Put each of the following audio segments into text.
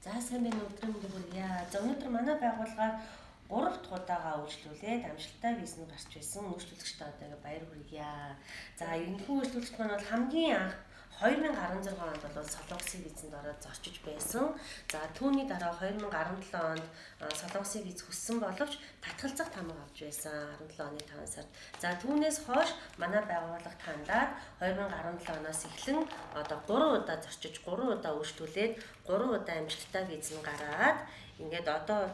За сайн байна уу өдрийн мэндийг хүргье. За өнөөдөр манай байгууллагаар 3 дахь удаага үйлчлүүлээд амжилттай виз нь гарч байсан үйлчлүүлэгчтэй одоо ингээ баяр хүргье. За энэхүү үйлчлүүлэгч маань бол хамгийн анх 2016 онд бол Солонгосын визэнд ороод зорчиж байсан. За түүний дараа 2017 онд Солонгосын виз хүссэн боловч татгалзах тамга авч байсан 17 оны 5 сард. За түүнээс хойш манай байгууллага тандаад 2017 оноос эхлэн одоо 3 удаа зорчиж 3 удаа үйлчлүүлээд 3 удаа амжилттай виз нь гараад ингээд одоо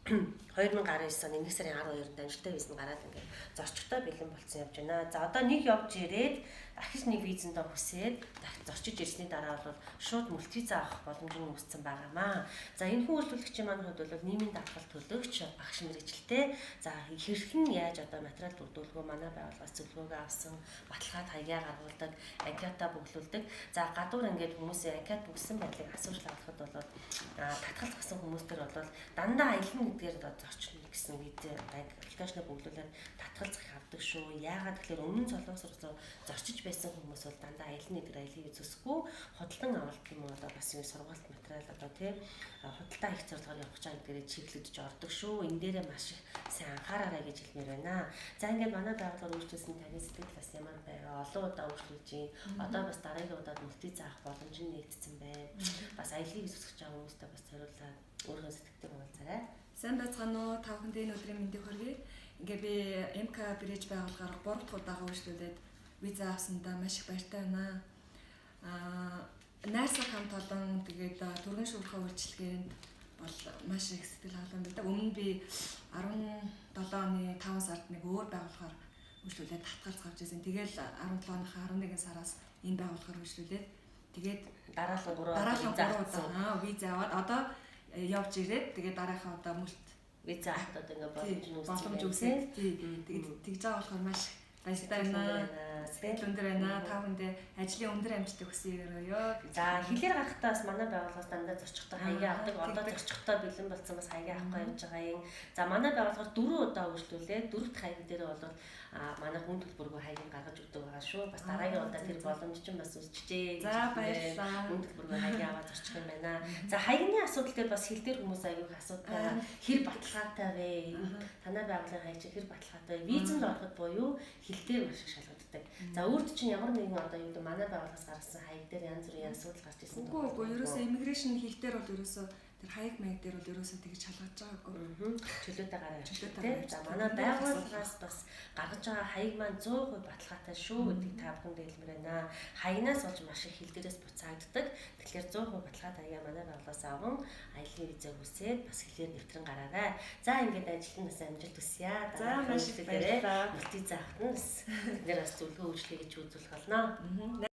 2019 оны 1 сарын 12-нд амжилттай виз нь гараад ингээд зорчигтой бэлэн болсон явж байна. За одоо нэг явж ирээд ахиж нэг визэндээ хүсээд зорчиж ирсний дараа бол шууд мультивиз авах боломж нь үүссэн байгаамаа. За энэ хүн үйлчлүүлэгчийн маань хувьд бол нийгмийн даатгал төлөөгч багш мэргэжилтэй. За хэрхэн яаж одоо материал бүрдүүлгөө манай байгууллагаас зөвлөгөөгөө авсан, баталгаад хаяа гаргуулдаг, анкетаа бүглүүлдэг. За гадуур ингээд хүмүүсийн анкет бүгсэн байдлыг асууж авахд бол татгал згсан хүмүүс төр бол дандаа аялна гэдгээр зорчно гэсэн виз аппликейшнээ бүглүүлээд татгалзах авдаг шүү. Яагаад гэхээр өмнө Солонгос руу зорчиж байсан хүмүүс бол дандаа аялны дээр аялыг үзэсгүй худалдан авалт юм уу одоо бас юм сургалт материал одоо тийм худалдаа их зорилгоор явах гэж байгаа гэдгээр чиглэгдэж ордог шүү. Энэ дээрээ маш их сайн анхаараарай гэж хэлмээр байна. За ингээд манай байгууллагаар үйлчлүүлсэн таны сэтгэл бас ямар байга олон удаа үйлчлүүлж юм. Одоо бас дараагийн удаад мультивиз авах боломж нь нэгдсэн байна. Бас аялыг үзэх гэж байгаа хүмүүстээ бас зориулаад өөрийнхөө сэтгэлтэй хуваалцаарай. Сайн байцгаана уу? Та бүхэнд энэ өдрийн мэндийг хүргэе. Ингээ би МК Bridge байгууллагаар 3 дахь удаага үйлчлүүлээд виза авсандаа маш их баяртай байна. Найрсаг хамт олон тэгээд түргэн шүүрхээ үйлчлэгээнд бол маш их сэтгэл хангалуун байдаг. Өмнө би 17 оны 5 сард нэг өөр байгууллагаар үйлчлүүлээд татгалзах авч ирсэн. Тэгэл 17 оны 11 сараас энэ байгууллагаар үйлчлүүлээд тэгээд дараагийн 3 удаа виза аваад одоо явж ирээд тэгээд дараагийн удаа мөлт виза аваад ингээ боломж үүсээд тэгээд тэгж байгаа болохоор маш баяртай байна. Сэтгэл өндөр байна. Та бүхэндээ ажлын өндөр амжилт хүсье өрөөё. За хэлээр гарахтаа бас манай байгууллагаас дандаа зорчихтой хаяа авдаг. Одоо зорчихтой бэлэн болсон бас хаяа авахгүй явж байгаа юм. За манай байгууллагаар 4 удаа үйлчлүүлээд 4 дахь хаяг дээр бол манай хүн төлбөргүй хаяг гаргаж өгдөг байгаа шүү. Бас дараагийн удаа тэр боломж чинь бас үсчихжээ. За баярлалаа. Хүн төлбөргүй хаяг аваад зорчих юм байна. За хаягны асуудал дээр бас хэл дээр хүмүүс аягүй их асуудаг. Хэр баталгаатай вэ? Танай байгууллагын хаяг чинь хэр баталгаатай вэ? Визэнд ороход буюу хэл дээр маш их шалгагддаг. За өөрт чинь ямар нэгэн одоо юу гэдэг манай байгууллагаас гаргасан хаяг дээр янз бүрийн асуудал гарч ирсэн. Үгүй ерөөсөө иммиграшн хэл дээр бол ерөөсөө тэр хаяг маяг дээр бол ерөөсөө тэгж шалгаж байгаагүй. Чөлөөтэй гараа чөлөөтэй. За манай байгууллагаас бас гаргаж байгаа хаяг маань 100% баталгаатай шүү гэдгийг та бүхэнд хэлмээр байна. Хаягнаас болж маш их хэл дээрээс буцаагддаг. Тэгэхээр 100% баталгаатай хаяа манай байгууллагаас аван аялын визээ хүсээд бас хэлээр нэвтрэн гараарай. За ингээд ажилтнаа бас амжилт хүсье. За маш их баярлалаа. Мөлтий заахт нь бас тэднэр бас зөвлөгөө өгчлээ гэж үзүүлэх болно.